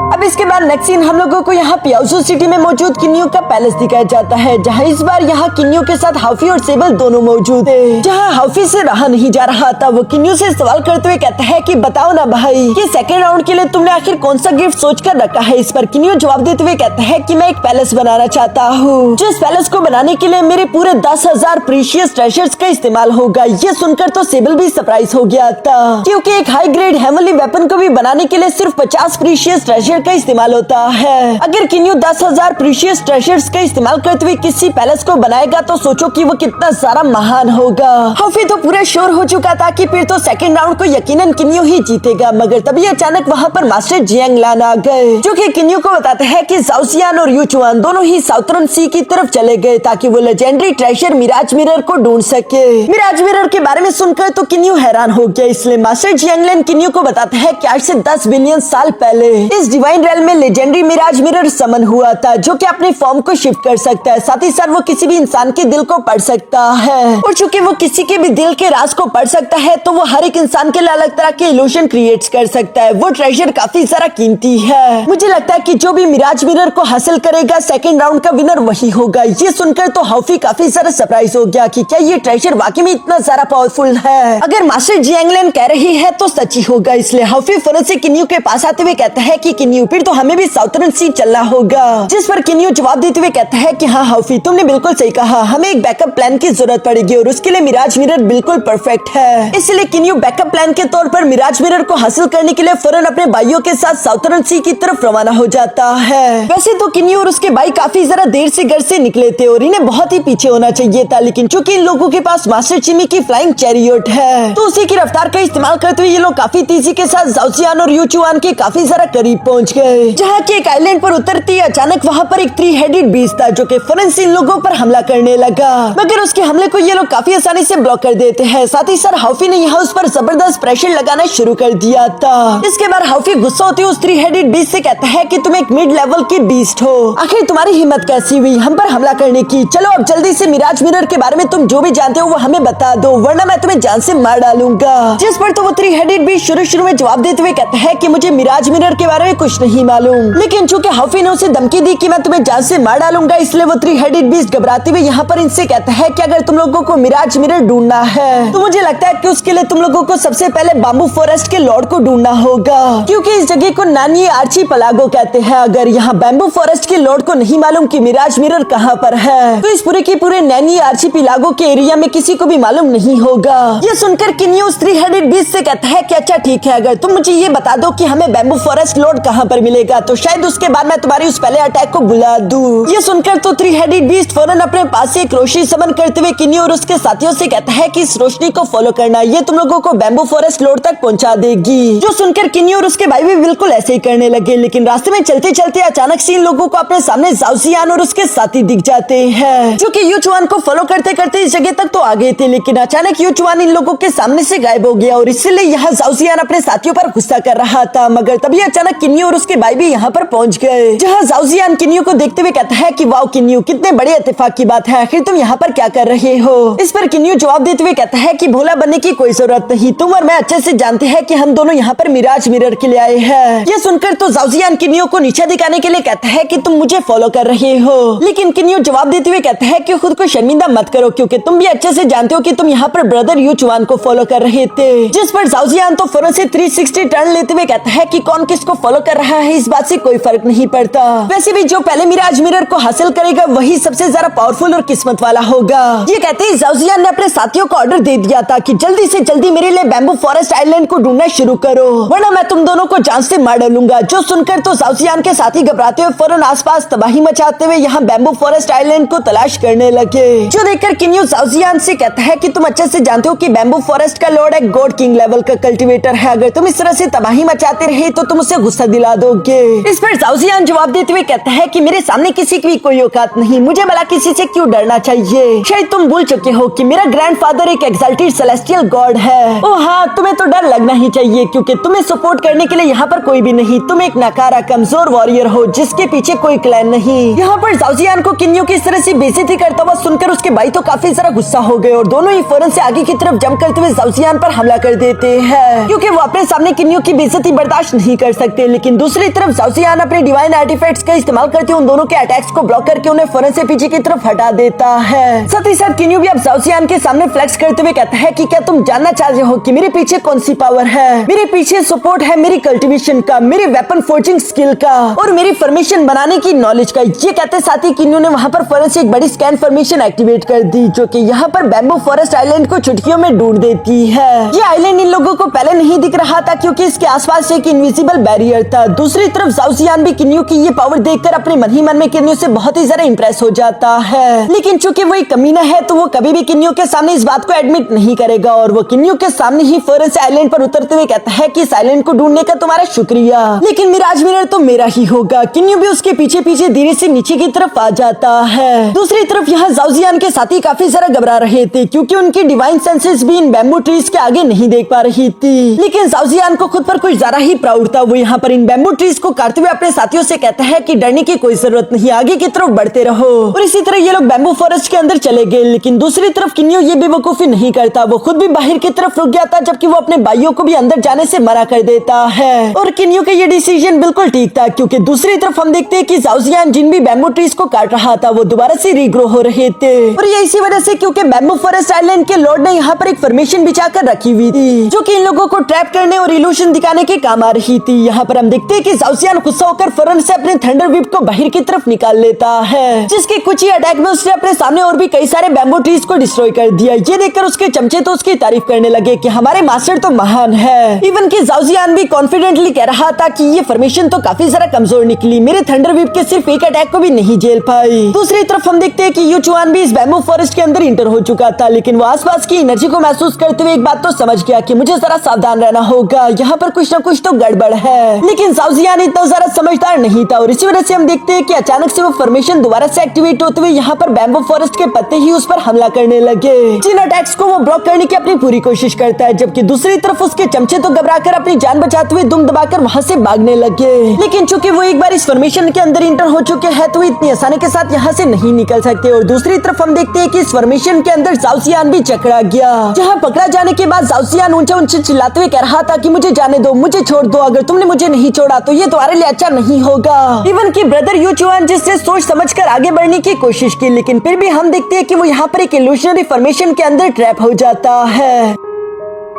अब इसके बाद नेक्स्ट सीन हम लोगों को यहाँ पियाओजू सिटी में मौजूद किन्यू का पैलेस दिखाया जाता है, जहाँ इस बार यहाँ किन्यू के साथ हाफी और सेबल दोनों मौजूद है। जहाँ हाफी से रहा नहीं जा रहा था, वो किन्यू से सवाल करते हुए कहता है कि बताओ ना भाई कि सेकंड राउंड के लिए तुमने आखिर कौन सा गिफ्ट सोच कर रखा है। इस पर किन्यू जवाब देते हुए कहता है कि मैं एक पैलेस बनाना चाहता हूँ, जिस पैलेस को बनाने के लिए मेरे पूरे 10,000 प्रीशियस ट्रेजर्स का इस्तेमाल होगा। ये सुनकर तो सेबल भी सरप्राइज हो गया था, क्योंकि एक हाई ग्रेड हेवनली वेपन को भी बनाने के लिए सिर्फ 50 प्रीशियस ट्रेजर का इस्तेमाल होता है। अगर किन्यू 10,000 प्रीशियस ट्रेजर्स का इस्तेमाल करते हुए किसी पैलेस को बनाएगा तो सोचो कि वो कितना सारा महान होगा। हाफी तो पूरा श्योर हो चुका था कि फिर तो सेकंड राउंड को यकीनन किन्यू ही जीतेगा, मगर तभी अचानक वहाँ पर मास्टर जियांगलान आ गए, जो कि किन्यू को बताते हैं कि जाओसियान और यूचुआन दोनों ही साउथर्न सी की तरफ चले गए ताकि वो लेजेंडरी ट्रेजर मिराज मिरर को ढूंढ सके। मिराज मिरर के बारे में सुनकर तो किन्यू हैरान हो गया, इसलिए मास्टर जियांगलान किन्यू को बताते हैं कि आज से 10 बिलियन साल पहले इस डिवाइन रेल में लेजेंडरी मिराज मिरर समन हुआ था, जो कि अपने फॉर्म को शिफ्ट कर सकता है, साथ ही साथ वो किसी भी इंसान के दिल को पढ़ सकता है। और चूंकि वो किसी के भी दिल के राज को पढ़ सकता है तो वो हर एक इंसान के लिए अलग तरह के इल्यूजन क्रिएट कर सकता है। वो ट्रेजर काफी सारा कीमती है। मुझे लगता है कि जो भी मिराज मिरर को हासिल करेगा सेकंड राउंड का विनर वही होगा। ये सुनकर तो हाफी काफी सारा सरप्राइज हो गया कि क्या ये ट्रेजर वाकई में इतना सारा पावरफुल है। अगर मास्टर जियांगलिन कह रही है तो सच ही होगा, इसलिए हाफी फौरन से किन्यू के पास आते हुए कहता है कि किन्यू फिर तो हमें भी साउथर्न सी चलना होगा। जिस पर किन्यू जवाब देते हुए कहता है कि हाँ हाफी, तुमने बिल्कुल सही कहा, हमें एक बैकअप प्लान की जरूरत पड़ेगी और उसके लिए मिराज मिरर बिल्कुल परफेक्ट है। इसलिए किन्यू बैकअप प्लान के तौर पर मिराज मिरर को हासिल करने के लिए फौरन अपने भाइयों के साथ साउथर्न सी की तरफ रवाना हो जाता है। वैसे तो किन्यू और उसके भाई काफी जरा देर से घर से निकले थे और इन्हें बहुत ही पीछे होना चाहिए था, लेकिन चूंकि इन लोगों के पास मास्टर चिमी की फ्लाइंग चैरियट है तो उसी की रफ्तार का इस्तेमाल करते हुए ये लोग काफी तेजी के साथ जाओसियान और यूचुआन के काफी जरा करीब पहुंच गए। जहाँ की एक आइलैंड पर उतरती अचानक वहाँ पर एक 3 हेडेड बीस्ट था, जो कि फौरन से इन लोगों पर हमला करने लगा, मगर उसके हमले को ये लोग काफी आसानी से ब्लॉक कर देते हैं। साथ ही साथ हाफी ने यहाँ उस पर जबरदस्त प्रेशर लगाना शुरू कर दिया था। इसके बाद हाफी गुस्सा होते हुए उस 3 हेडेड बीस्ट से कहता है कि तुम एक मिड लेवल की बीस्ट हो, आखिर तुम्हारी हिम्मत कैसी हुई हम पर हमला करने की। चलो अब जल्दी से मिराज मिरर के बारे में तुम जो भी जानते हो वो हमें बता दो, वरना मैं तुम्हें जान से मार डालूंगा। जिस पर तो वो 3 हेडेड बीस्ट शुरू में जवाब देते हुए कहता है कि मुझे मिराज मिरर के बारे में कुछ नहीं मालूम, लेकिन चूंकि हाफी ने उसे धमकी दी कि मैं तुम्हें जान से मार डालूंगा, इसलिए वो 3 हेडेड बीस्ट घबराते हुए यहाँ पर इनसे कहता है कि अगर तुम लोगों को मिराज मिरर ढूंढना है तो मुझे लगता है कि उसके लिए तुम लोगों को सबसे पहले बाम्बू फॉरेस्ट के लॉर्ड को ढूंढना होगा, क्योंकि इस जगह को नानी आर्ची पलागो कहते हैं। अगर यहाँ बैम्बू फॉरेस्ट के लॉर्ड को नहीं मालूम कि मिराज मिरर कहाँ पर है तो इस पूरे के पूरे नैनी आर्ची पिलागो के एरिया में किसी को भी मालूम नहीं होगा। ये सुनकर किन्यू उस 3 हेडेड बीस्ट से कहता है कि अच्छा ठीक है, अगर तुम मुझे ये बता दो कि हमें बैम्बू फॉरेस्ट लॉर्ड कहाँ पर मिलेगा तो शायद उसके बाद मैं तुम्हारी उस पहले अटैक को बुला दूं। ये सुनकर तो 3 हेडेड बीस्ट फौरन अपने पास से एक रोशनी समन करते हुए किन्यू और उसके साथियों से कहता है कि इस रोशनी को फॉलो करना, ये तुम लोगों को बैम्बू फॉरेस्ट लॉर्ड तक पहुंचा देगी। जो सुनकर किन्यू और उसके भाई भी बिल्कुल ऐसे ही करने लगे, लेकिन रास्ते में चलते चलते अचानक से इन लोगों को अपने सामने जाओसियान और उसके साथी दिख जाते हैं, जो कि यूचुआन को फॉलो करते करते इस जगह तक तो आ गए थे, लेकिन अचानक यूचुआन इन लोगों के सामने से गायब हो गया और इसलिए यहाँ जाओसियान अपने साथियों पर गुस्सा कर रहा था। मगर तभी अचानक किन्यू और उसके भाई भी यहाँ पर पहुंच गए, जहाँ जाओसियान किन्यू को देखते हुए कहता है कि वाओ किन्यू, कितने बड़े इत्तेफाक की बात है, आखिर तुम यहाँ पर क्या कर रहे हो। इस पर किन्यू जवाब देते हुए कहता है कि भोला बनने की कोई जरूरत नहीं, तुम और मैं अच्छे से जानते हैं कि हम दोनों यहाँ पर मिराज मिरर के लिए आए हैं। ये सुनकर तो जाओसियान किन्यू को नीचा दिखाने के लिए कहता है कि तुम मुझे फॉलो कर रहे हो, लेकिन किन्यू जवाब देते हुए कहता है कि खुद को शर्मिंदा मत करो, क्योंकि तुम भी अच्छे से जानते हो कि तुम यहाँ पर ब्रदर यूचुआन को फॉलो कर रहे थे। जिस पर जाओसियान तो फौरन से 360 टर्न लेते हुए कहता है कि कौन किसको फॉलो कर रहा रहा है इस बात से कोई फर्क नहीं पड़ता। वैसे भी जो पहले मिराज मिरर को हासिल करेगा वही सबसे ज्यादा पावरफुल और किस्मत वाला होगा। ये कहते ही जाओजियान ने अपने साथियों को ऑर्डर दे दिया था कि जल्दी से जल्दी मेरे लिए बैम्बू फॉरेस्ट आइलैंड को ढूंढना शुरू करो, वरना मैं तुम दोनों को जान से मार डालूंगा। जो सुनकर तो जाओजियान के साथी घबराते हुए फौरन आसपास तबाही मचाते हुए यहाँ बैम्बू फॉरेस्ट आइलैंड को तलाश करने लगे। जो देखकर किन्यू जाओजियान से कहता है कि तुम अच्छे से जानते हो कि बैम्बू फॉरेस्ट का लॉर्ड एक गॉड किंग लेवल का कल्टीवेटर है, अगर तुम इस तरह से तबाही मचाते रहे तो तुम उसे गुस्सा दिला दोगे। इस पर जाओजियान जवाब देते हुए कहता है कि मेरे सामने किसी की भी कोई औकात नहीं, मुझे भला किसी से क्यों डरना चाहिए। शायद तुम भूल चुके हो कि मेरा ग्रैंडफादर एक एक्सल्टेड सेलेस्टियल गॉड है। ओह हाँ, तुम्हें तो डर लगना ही चाहिए क्योंकि तुम्हें सपोर्ट करने के लिए यहाँ पर कोई भी नहीं। तुम एक नकारा कमजोर वॉरियर हो जिसके पीछे कोई क्लैन नहीं। यहाँ पर जाओजियान को किन्यू की इस तरह से बेइज्जती करता हुआ सुनकर उसके भाई तो काफी सारा गुस्सा हो गए और दोनों ही फौरन से आगे की तरफ जंप करते हुए जाओजियान पर हमला कर देते हैं क्योंकि वो अपने सामने किन्यू की बेइज्जती बर्दाश्त नहीं कर सकते। लेकिन दूसरी तरफ जाओजियान अपने डिवाइन आर्टिफैक्ट्स का इस्तेमाल करते हुए उन दोनों के अटैक्स को ब्लॉक करके उन्हें फौरन से पीछे की तरफ हटा देता है। साथ ही साथ किन्यू भी अब जाओजियान के सामने फ्लेक्स करते हुए कहता है कि क्या तुम जानना चाहते हो कि मेरे पीछे कौन सी पावर है। मेरे पीछे सपोर्ट है मेरी कल्टीवेशन का, मेरी वेपन फोर्जिंग स्किल का और मेरी फॉर्मेशन बनाने की नॉलेज का। ये कहते साथ ही किन्यू ने वहाँ पर फौरन से एक बड़ी स्कैन फॉर्मेशन एक्टिवेट कर दी जो कि यहाँ पर बैम्बू फॉरेस्ट आइलैंड को चुटकियों में ढूंढ देती है। ये आइलैंड इन लोगों को पहले नहीं दिख रहा था क्योंकि इसके आसपास एक इनविजिबल बैरियर था। दूसरी तरफ जाओजियान भी किन्यू की ये पावर देखकर अपने मन ही मन में किन्यू से बहुत ही ज्यादा इंप्रेस हो जाता है। लेकिन चूंकि वो एक कमीना है तो वो कभी भी किन्यू के सामने इस बात को एडमिट नहीं करेगा और वो किन्यू के सामने ही फौरन से आइलैंड पर उतरते हुए कहता है कि इस आइलैंड को ढूंढने का तुम्हारा शुक्रिया, लेकिन मिराज मिरर तो मेरा ही होगा। किन्यू भी उसके पीछे पीछे धीरे से नीचे की तरफ आ जाता है। दूसरी तरफ यहाँ जाओजियान के साथी काफी ज्यादा घबरा रहे थे क्योंकि उनकी डिवाइन सेंसेस भी इन बैम्बू ट्रीज के आगे नहीं देख पा रही थी। लेकिन जाओजियान को खुद पर कुछ ज्यादा ही प्राउड था। वो यहाँ पर इन बैम्बू ट्रीज को काटते हुए अपने साथियों से कहता है कि डरने की कोई जरूरत नहीं, आगे की तरफ बढ़ते रहो। और इसी तरह ये लोग बैम्बू फॉरेस्ट के अंदर चले गए। लेकिन दूसरी तरफ किन्यू ये बेवकूफी नहीं करता, वो खुद भी बाहर की तरफ रुक गया था जबकि वो अपने भाइयों को भी अंदर जाने से मना कर देता है। और किन्यू का ये डिसीजन बिल्कुल ठीक था क्योंकि दूसरी तरफ हम देखते हैं कि जाओजियान जिन भी बैम्बू ट्रीज को काट रहा था वो दोबारा से रीग्रो हो रहे थे और ये इसी वजह से क्योंकि बैम्बू फॉरेस्ट आइलैंड के लॉर्ड ने यहाँ पर एक फॉर्मेशन बिछाकर रखी हुई थी जो कि इन लोगों को ट्रैप करने और इल्यूशन दिखाने के काम आ रही थी। यहाँ पर हम देखते हैं कि जाओजियान गुस्सा होकर फौरन से अपने थंडर व्हिप को बाहर की तरफ निकाल लेता है जिसके कुछ ही अटैक में उसने अपने सामने और भी कई सारे बैम्बू ट्रीज को डिस्ट्रॉय कर दिया। ये देखकर उसके चमचे तो उसकी तारीफ करने लगे कि हमारे मास्टर तो महान है। इवन कि जाओजियान भी कॉन्फिडेंटली कह रहा था कि ये फॉर्मेशन तो काफी ज्यादा कमजोर निकली, मेरे थंडर व्हिप के सिर्फ एक अटैक को भी नहीं झेल पाई। दूसरी तरफ हम देखते हैं कि यूचुआन भी इस बैम्बू फॉरेस्ट के अंदर इंटर हो चुका था लेकिन वो आसपास की एनर्जी को महसूस करते हुए एक बात तो समझ गया कि मुझे जरा सावधान रहना होगा, यहाँ पर कुछ न कुछ तो गड़बड़ है। लेकिन जाओजियान इतना जरा समझदार नहीं था और इसी वजह से हम देखते हैं कि अचानक से वो फॉर्मेशन दोबारा से एक्टिवेट होते हुए यहाँ पर बैम्बू फॉरेस्ट के पत्ते ही उस पर हमला करने लगे जिन अटैक्स को वो ब्लॉक करने की अपनी पूरी कोशिश करता है। जबकि दूसरी तरफ उसके चमचे तो घबराकर अपनी जान बचाते हुए दुम दबाकर वहाँ से भागने लगे। लेकिन चूंकि वो एक बार इस फॉर्मेशन के अंदर इंटर हो चुके हैं तो इतनी आसानी के साथ यहाँ से नहीं निकल सकते। और दूसरी तरफ हम देखते हैं कि इस फॉर्मेशन के अंदर जाओजियान भी जकड़ा गया जहाँ पकड़ा जाने के बाद जाओजियान ऊंचा ऊंचा चिल्लाते हुए कह रहा था कि मुझे जाने दो, मुझे छोड़ दो, अगर तुमने मुझे नहीं छोड़ा तो ये तुम्हारे लिए अच्छा नहीं होगा। इवन कि ब्रदर यूचुआन जिससे सोच समझकर आगे बढ़ने की कोशिश की लेकिन फिर भी हम देखते हैं कि वो यहाँ पर एक इल्यूशनरी फॉर्मेशन के अंदर ट्रैप हो जाता है।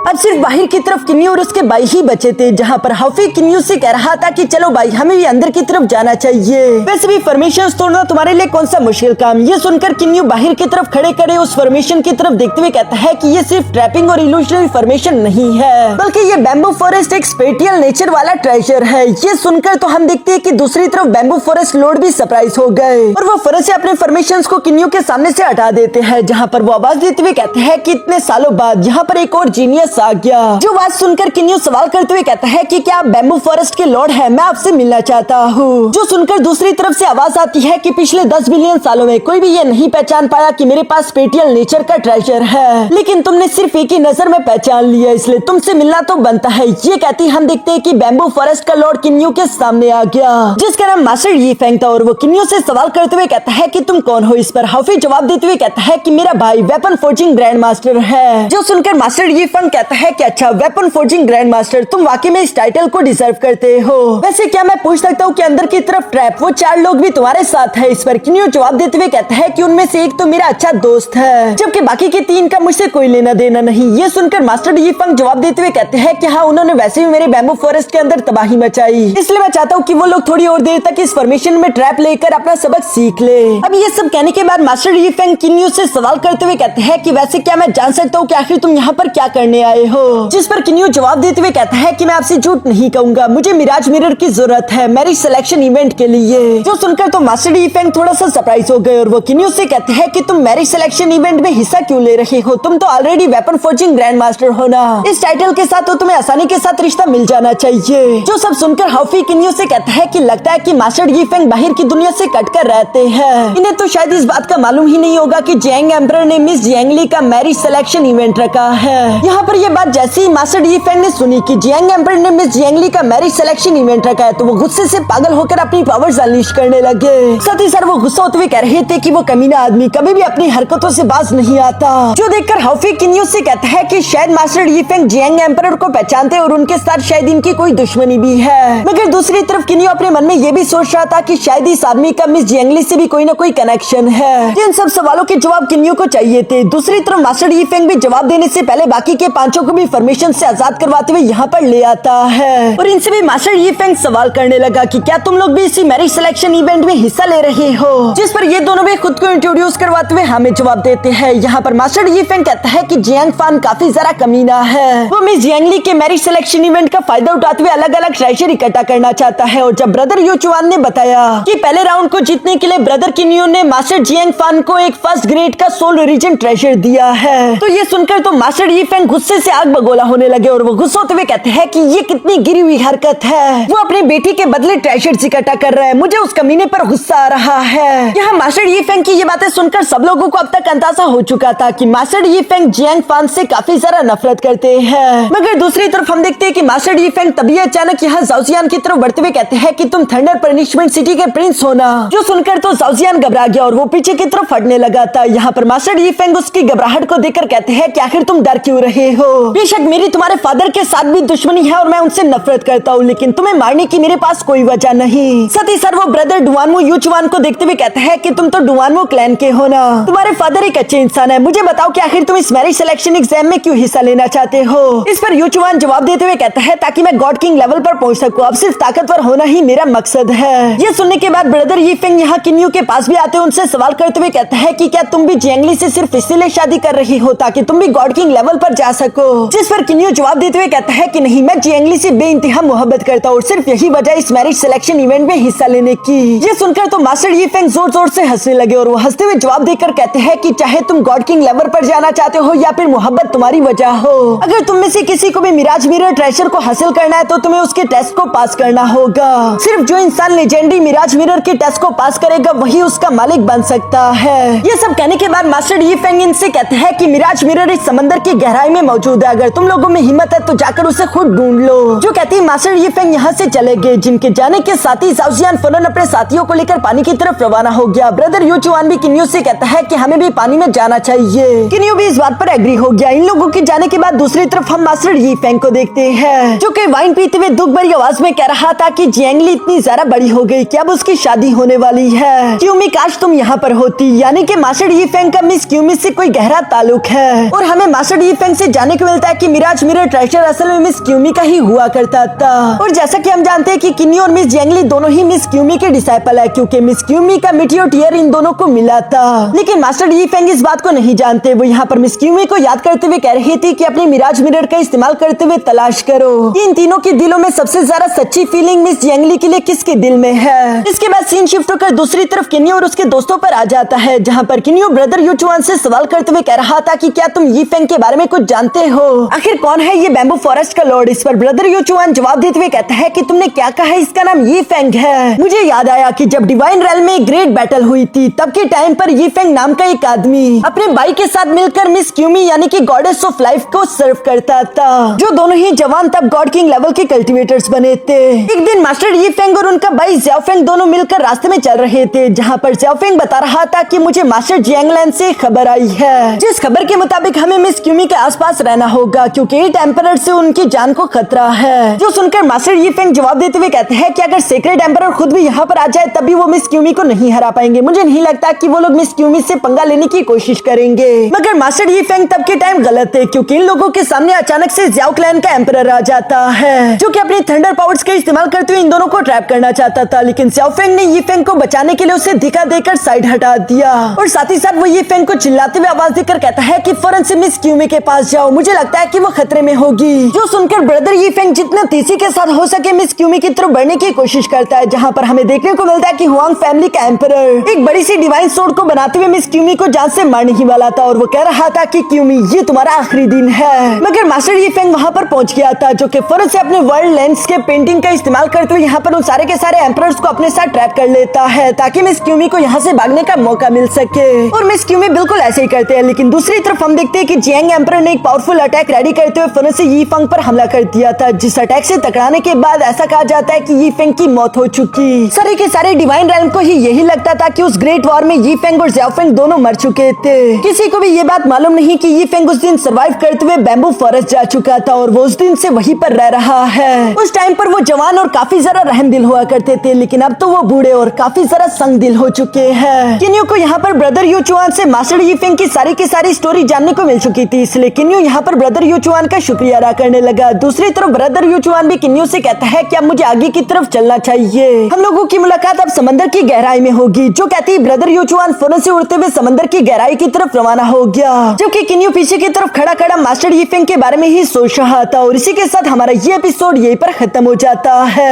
अब सिर्फ बाहर की तरफ किन्यू और उसके भाई ही बचे थे जहाँ पर हफी किन्यू से कह रहा था कि चलो भाई हमें भी अंदर की तरफ जाना चाहिए, वैसे भी फॉर्मेशंस तोड़ना तुम्हारे लिए कौन सा मुश्किल काम। ये सुनकर किन्यू बाहर की तरफ खड़े खड़े उस फॉर्मेशन की तरफ देखते हुए कहता है कि ये सिर्फ ट्रैपिंग और इल्यूशनरी फॉर्मेशन नहीं है बल्कि ये बैम्बू फॉरेस्ट एक स्पेटियल नेचर वाला ट्रेजर है। ये सुनकर तो हम देखते हैं कि दूसरी तरफ बैम्बू फॉरेस्ट लॉर्ड भी सरप्राइज हो गए और वो फौरन से अपने फॉर्मेशंस को किन्यू के सामने से हटा देते हैं जहाँ पर वो आवाज देते हुए कहते हैं कि इतने सालों बाद यहाँ पर एक और जीनियस आ गया। जो बात सुनकर किन्यू सवाल करते हुए कहता है कि क्या आप बैम्बू फॉरेस्ट के लॉर्ड हैं, मैं आपसे मिलना चाहता हूँ। जो सुनकर दूसरी तरफ से आवाज आती है कि पिछले 10 बिलियन सालों में कोई भी ये नहीं पहचान पाया कि मेरे पास स्पेटियल नेचर का ट्रेजर है, लेकिन तुमने सिर्फ एक ही नजर में पहचान लिया, इसलिए तुमसे मिलना तो बनता है। ये कहती हम देखते हैं कि बैम्बू फॉरेस्ट का लॉर्ड किन्यू के सामने आ गया जिसका नाम मास्टर यी फेंग था और वो किन्यू से सवाल करते हुए कहता है कि तुम कौन हो। इस पर हफी जवाब देते हुए कहता है कि मेरा भाई वेपन फोर्जिंग ग्रैंड मास्टर है। जो सुनकर मास्टर यी फेंग कहता है कि अच्छा वेपन फोर्जिंग ग्रैंड मास्टर, तुम वाकई में इस टाइटल को डिजर्व करते हो। वैसे क्या मैं पूछ सकता हूँ कि अंदर की तरफ ट्रैप वो 4 लोग भी तुम्हारे साथ है? इस पर किन्यो जवाब देते हुए कहता है कि उनमें से एक तो मेरा अच्छा दोस्त है, जबकि बाकी के 3 का मुझसे कोई लेना देना नहीं। ये सुनकर मास्टर यीफेंग जवाब देते हुए कहते हैं कि हाँ, उन्होंने वैसे भी मेरे बैम्बू फॉरेस्ट के अंदर तबाही मचाई, इसलिए मैं चाहता हूँ कि वो लोग थोड़ी और देर तक इस फॉर्मेशन में ट्रैप लेकर अपना सबक सीख ले। अब ये सब कहने के बाद मास्टर यीफेंग किन्यो से सवाल करते हुए कहते हैं कि वैसे क्या मैं जान सकता हूँ कि आखिर तुम यहाँ पर क्या करने आए हो? जिस पर किन्यो जवाब देते हुए कहता है कि मैं आपसे झूठ नहीं कहूंगा, मुझे मिराज मिरर की जरूरत है मैरिज सिलेक्शन इवेंट के लिए। जो सुनकर तो मास्टर यीफेंग थोड़ा सा सरप्राइज हो गए और वो किन्यो से कहते हैं कि तुम मैरिज सिलेक्शन इवेंट में हिस्सा क्यों ले रहे हो? तुम तो already weapon forging grand master हो ना, इस टाइटल के साथ तो तुम्हें आसानी के साथ रिश्ता मिल जाना चाहिए। जो सब सुनकर हाउफी किन्यो से कहता है कि लगता है कि मास्टर यीफेंग बाहर की दुनिया से कटकर रहते हैं, इन्हें तो शायद इस बात का मालूम ही नहीं होगा कि जियांग एम्परर ने मिस जियांगली का मैरिज सिलेक्शन इवेंट रखा है। यहाँ पर यह बात जैसे ही मास्टर यीफेंग ने सुनी कि जियांग एम्परर ने मिस जियांगली का मैरिज सिलेक्शन इवेंट रखा है, तो वो गुस्से से पागल होकर अपनी पावर्स अनलीश करने लगे। साथ ही सर वो गुस्सा होते हुए कह रहे थे कि वो कमीना आदमी कभी भी अपनी हरकतों से बाज नहीं आता। जो देखकर हाउफी किन्यो से कहता है कि शायद मास्टर यीफेंग जियांग एम्परर को पहचानते और उनके साथ शायद इनकी कोई दुश्मनी भी है। मगर दूसरी तरफ किन्यो अपने मन में ये भी सोच रहा था कि शायद इस आदमी का मिस जियांगली से भी कोई न कोई कनेक्शन है। इन सब सवालों के जवाब किन्यो को चाहिए थे। दूसरी तरफ मास्टर यीफेंग भी जवाब देने से पहले बाकी के 5 को भी फॉर्मेशन से आजाद करवाते हुए यहाँ पर ले आता है और इनसे भी मास्टर यीफेंग सवाल करने लगा कि क्या तुम लोग भी इसी मैरिज सिलेक्शन इवेंट में हिस्सा ले रहे हो? जिस पर ये दोनों भी खुद को इंट्रोड्यूस करवाते हुए हमें जवाब देते हैं। यहाँ पर मास्टर यीफेंग कहता है कि जियांग फान काफी जरा कमीना है, वो मिस जियांगली के मैरिज सिलेक्शन इवेंट का फायदा उठाते हुए अलग अलग ट्रेजर इकट्ठा करना चाहता है। और जब ब्रदर यूचुआन ने बताया कि पहले राउंड को जीतने के लिए ब्रदर किन्यो ने मास्टर जियांग फान को एक फर्स्ट ग्रेड का सोल रीजन ट्रेजर दिया है, तो ये सुनकर तो मास्टर यीफेंग गुस्से से आग बगोला होने लगे और वो गुस्सा होते हुए कहते हैं कि ये कितनी गिरी हुई हरकत है, वो अपनी बेटी के बदले ट्रेजर इकट्ठा कर रहा है, मुझे उस कमीने पर गुस्सा आ रहा है। यहाँ मास्टर यीफेंग की ये बातें सुनकर सब लोगों को अब तक अंदाजा हो चुका था कि मास्टर यीफेंग जियांग फान से काफी ज्यादा नफरत करते हैं। मगर दूसरी तरफ हम देखते हैं कि मास्टर यीफेंग तभी अचानक यहाँ जाओजियान की तरफ बढ़ते हुए कहते हैं कि तुम थंडर पनिशमेंट सिटी के प्रिंस हो ना। जो सुनकर तो जाओजियान घबरा गया और वो पीछे की तरफ हटने लगा था। यहाँ पर मास्टर यीफेंग उसकी घबराहट को देखकर कहते हैं कि आखिर तुम डर क्यों रहे हो? बेशक मेरी तुम्हारे फादर के साथ भी दुश्मनी है और मैं उनसे नफरत करता हूँ, लेकिन तुम्हें मारने की मेरे पास कोई वजह नहीं। साथ ही सर वो ब्रदर डुआनमो यूचुआन को देखते हुए कहता है कि तुम तो डुआनमो क्लैन के हो ना, तुम्हारे फादर एक अच्छे इंसान है, मुझे बताओ कि आखिर तुम इस मैरिज सिलेक्शन एग्जाम में क्यों हिस्सा लेना चाहते हो? इस पर यूचुआन जवाब देते हुए कहता है ताकि मैं गॉड किंग लेवल पर पहुंच सकूं, अब सिर्फ ताकतवर होना ही मेरा मकसद है। ये सुनने के बाद ब्रदर यीफेंग यहाँ किन्यो के पास भी आते उनसे सवाल करते हुए कहता है कि क्या तुम भी जियांगली से सिर्फ इसीलिए शादी कर रही हो ताकि तुम भी गॉड किंग लेवल पर जा सको? जिस पर किन्यो जवाब देते हुए कहता है कि नहीं, मैं जियांगली से बेइंतहा मोहब्बत करता हूँ और सिर्फ यही वजह इस मैरिज सिलेक्शन इवेंट में हिस्सा लेने की। ये सुनकर तो मास्टर यीफेंग जोर जोर से हंसने लगे और वो हंसते हुए जवाब देकर कहते हैं कि चाहे तुम गॉड किंग लेवल पर जाना चाहते हो या फिर मोहब्बत तुम्हारी वजह हो, अगर तुम में से किसी को भी मिराज मिरर ट्रेजर को हासिल करना है तो तुम्हें उसके टेस्ट को पास करना होगा। सिर्फ जो इंसान लेजेंडरी मिराज मिरर के टेस्ट को पास करेगा वही उसका मालिक बन सकता है। ये सब कहने के बाद मास्टर यीफेंग इनसे कहते हैं कि मिराज मिरर इस समंदर की गहराई में मौजूद है, अगर तुम लोगों में हिम्मत है तो जाकर उसे खुद ढूंढ लो। जो कहती है मास्टर यीफेंग यहाँ से चले गए, जिनके जाने के साथ ही जाओजियान फौरन अपने साथियों को लेकर पानी की तरफ रवाना हो गया। ब्रदर यूचुआन भी किन्यो से कहता है कि हमें भी पानी में जाना चाहिए। किन्यो भी इस बात पर एग्री हो गया। इन लोगों के जाने के बाद दूसरी तरफ हम मास्टर यीफेंग को देखते हैं, जो कि वाइन पीते हुए दुख भरी आवाज में कह रहा था कि जियांगली इतनी ज्यादा बड़ी हो गई कि अब उसकी शादी होने वाली है। क्यूमी काश तुम यहाँ पर होती। यानी कि मास्टर यीफेंग का मिस क्यूमी से कोई गहरा ताल्लुक है और हमें मास्टर यीफेंग से जानने को मिलता है कि मिराज मिरर ट्रेजर असल में मिस क्यूमी का ही हुआ करता था। और जैसा कि हम जानते हैं कि किन्यो और मिस जियांगली दोनों ही मिस क्यूमी के डिसाइपल है, क्योंकि मिस क्यूमी का मीटियोर टीयर इन दोनों को मिला था। लेकिन मास्टर यीफेंग इस बात को नहीं जानते। वो यहाँ पर मिस क्यूमी को याद करते हुए कह रही थी कि अपने मिराज मिरर का इस्तेमाल करते हुए तलाश करो इन तीनों के दिलों में सबसे ज्यादा सच्ची फीलिंग मिस जियांगली के लिए किसके दिल में है। इसके बाद सीन शिफ्ट होकर दूसरी तरफ किन्यो और उसके दोस्तों पर आ जाता है, जहाँ पर किन्यो ब्रदर यूचुआन से सवाल करते हुए कह रहा था कि क्या तुम यीफेंग के बारे में कुछ जानते हो? आखिर कौन है ये बैम्बू फॉरेस्ट का लॉर्ड? इस पर ब्रदर यूचुआन जवाब देते हुए कहता है कि तुमने क्या कहा, इसका नाम यीफेंग है। मुझे याद आया कि जब डिवाइन रेल में ग्रेट बैटल हुई थी तब के टाइम पर यीफेंग नाम का एक आदमी अपने भाई के साथ मिलकर मिस क्यूमी यानी कि गॉडेस ऑफ लाइफ को सर्व करता था, जो दोनों ही जवान तब गॉड किंग लेवल के कल्टीवेटर्स बने थे। एक दिन मास्टर यीफेंग और उनका भाई ज़्याओफेंग दोनों मिलकर रास्ते में चल रहे थे, जहाँ पर ज़्याओफेंग बता रहा था कि मुझे मास्टर जियांगलैन से खबर आई है, जिस खबर के मुताबिक हमें मिस क्यूमी के आसपास रहना होगा क्योंकि एट एम्परर से उनकी जान को खतरा है। जो सुनकर मास्टर यी फेंग जवाब देते हुए कहते हैं कि अगर सीक्रेट एम्परर खुद भी यहाँ पर आ जाए तब भी वो मिस क्यूमी को नहीं हरा पाएंगे। मुझे नहीं लगता कि वो लोग मिस क्यूमी से पंगा लेने की कोशिश करेंगे। मगर मास्टर यी फेंग तब के टाइम गलत है क्योंकि इन लोगों के सामने अचानक से ज़्याओ क्लैन का एम्परर आ जाता है जो कि अपनी थंडर पावर्स का इस्तेमाल करते हुए इन दोनों को ट्रैप करना चाहता था, लेकिन ज़्याओ फेंग ने यी फेंग को बचाने के लिए उसे धक्का देकर साइड हटा दिया और साथ ही साथ वो यी फेंग को चिल्लाते हुए आवाज देकर कहता है कि फौरन से मिस क्यूमी के पास जाओ, मुझे लगता है कि वो खतरे में होगी। जो सुनकर ब्रदर यी फेंग जितना तेजी के साथ हो सके मिस क्यूमी की तरफ बढ़ने की कोशिश करता है, जहाँ पर हमें देखने को मिलता है कि हुआंग फैमिली का एम्परर एक बड़ी सी डिवाइन सोर्ड को बनाते हुए मिस क्यूमी को जान से मारने ही वाला था और वो कह रहा था कि क्यूमी ये तुम्हारा आखिरी दिन है। मगर मास्टर यी फेंग वहाँ पर पहुंच गया था जो कि फौरन से अपने वर्ल्ड लेंस के पेंटिंग का इस्तेमाल करते हुए यहाँ पर उन सारे के सारे एम्परर्स को अपने साथ ट्रैप कर लेता है ताकि मिस क्यूमी को यहाँ से भागने का मौका मिल सके। और मिस क्यूमी बिल्कुल ऐसे ही करते हैं, लेकिन दूसरी तरफ हम देखते हैं कि जियांग एम्परर ने एक पावरफुल अटैक रेडी करते हुए फौरन से यी फेंग पर हमला कर दिया था, जिस अटैक से टकराने के बाद ऐसा कहा जाता है कि यी फेंग की मौत हो चुकी। सारे के सारे डिवाइन रैल्म को ही यही लगता था कि उस ग्रेट वॉर में यी फेंग और ज़्याओ फेंग दोनों मर चुके थे। किसी को भी ये बात मालूम नहीं कि यी फेंग उस दिन सर्वाइव करते हुए बैम्बू फॉरेस्ट जा चुका था और वो उस दिन से वहीं पर रह रहा है। उस टाइम पर वो जवान और काफी जरा रहम दिल हुआ करते थे, लेकिन अब तो वो बूढ़े और काफी जरा संग दिल हो चुके हैं। किन्यू को यहाँ पर ब्रदर यू चुआन से मास्टर यी फेंग की सारी स्टोरी जानने को मिल चुकी थी, इसलिए किन्यू यहाँ पर ब्रदर यू चुआन का शुक्रिया अदा करने लगा। दूसरी तरफ ब्रदर यू चुआन भी किन्यू से कहता है कि अब मुझे आगे की तरफ चलना चाहिए, हम लोगों की मुलाकात अब समंदर की गहराई में होगी। जो कहती ब्रदर यू चुआन फौरन से उड़ते हुए समंदर की गहराई की तरफ रवाना हो गया, जबकि किन्यू पीछे की तरफ खड़ा खड़ा मास्टर यी फेंग के बारे में ही सोच रहा था। और इसी के साथ हमारा ये एपिसोड यहीं पर खत्म हो जाता है।